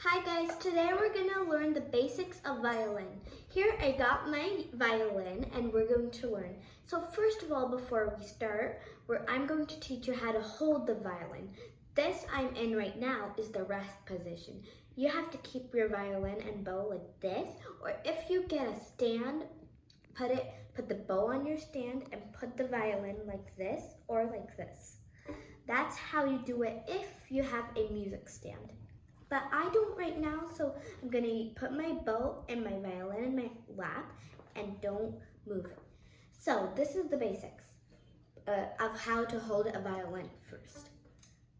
Hi guys, today we're going to learn the basics of violin. Here I got my violin and we're going to learn. So first of all, before we start, I'm going to teach you how to hold the violin. This I'm in right now is the rest position. You have to keep your violin and bow like this, or if you get a stand, put the bow on your stand and put the violin like this or like this. That's how you do it if you have a music stand. But I don't right now, so I'm gonna put my bow and my violin in my lap and don't move it. So this is the basics of how to hold a violin first.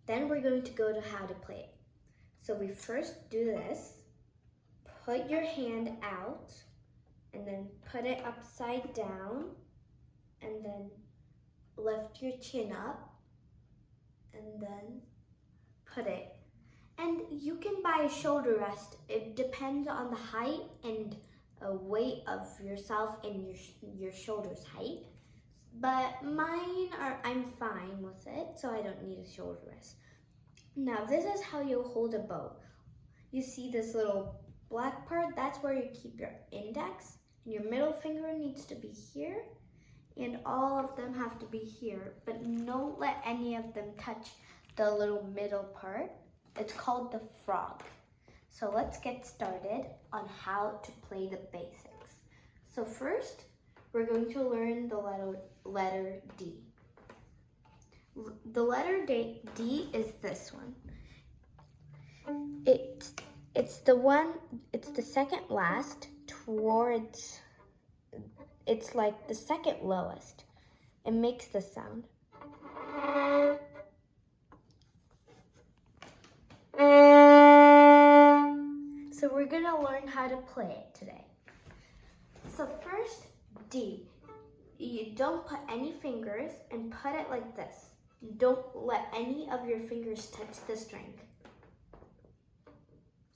Then we're going to go to how to play it. So we first do this, put your hand out and then put it upside down and then lift your chin up and then put it. And you can buy a shoulder rest. It depends on the height and weight of yourself and your shoulder's height. But I'm fine with it, so I don't need a shoulder rest. Now this is how you hold a bow. You see this little black part? That's where you keep your index. And your middle finger needs to be here. And all of them have to be here. But don't let any of them touch the little middle part. It's called the frog. So let's get started on how to play the basics. So first, we're going to learn the letter D. The letter D is this one. It's the second last towards, it's like the second lowest. It makes the sound. So we're gonna learn how to play it today. So first, D. You don't put any fingers and put it like this. Don't let any of your fingers touch the string.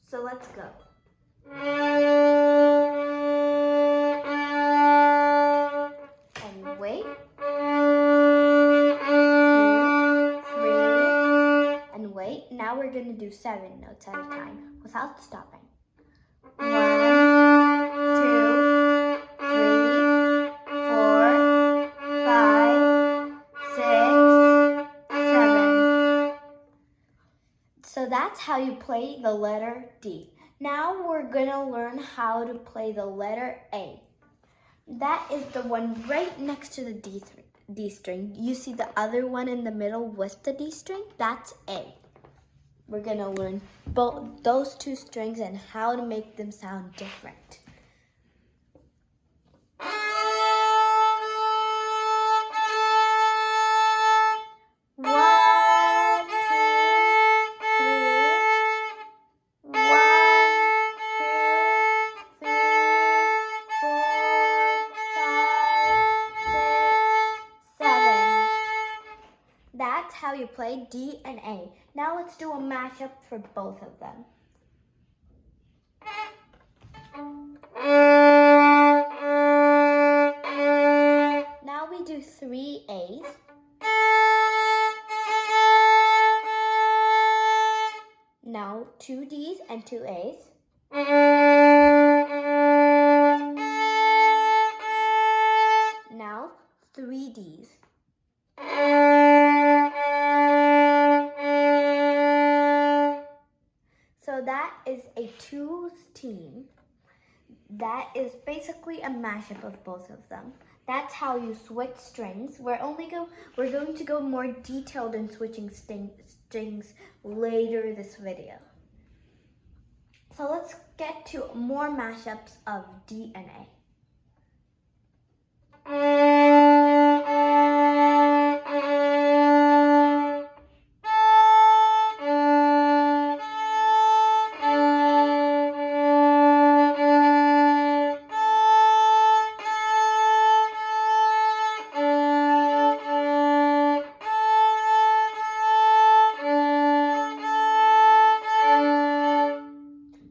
So let's go. And wait. 2, 3, and wait. Now we're gonna do 7 notes at a time without stopping. 1, 2, 3, 4, 5, 6, 7. So that's how you play the letter D. Now we're gonna learn how to play the letter A. That is the one right next to the D string. You see the other one in the middle with the D string? That's A. We're gonna learn both those two strings and how to make them sound different. That's how you play D and A. Now let's do a mashup for both of them. Now we do 3 A's. Now 2 D's and 2 A's. Now 3 D's. So that is a 2's team. That is basically a mashup of both of them. That's how you switch strings. We're going to go more detailed in switching strings later this video. So let's get to more mashups of D and A.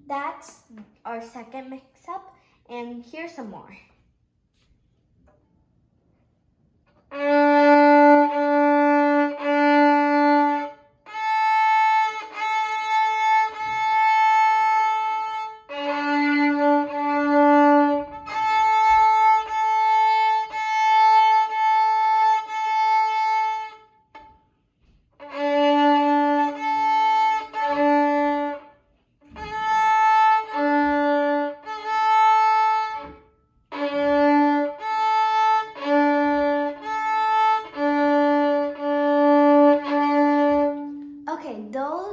That's our second mix-up, and here's some more.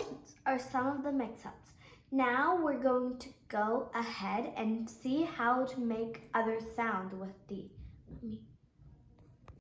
those are some of the mix-ups. Now we're going to go ahead and see how to make other sound with the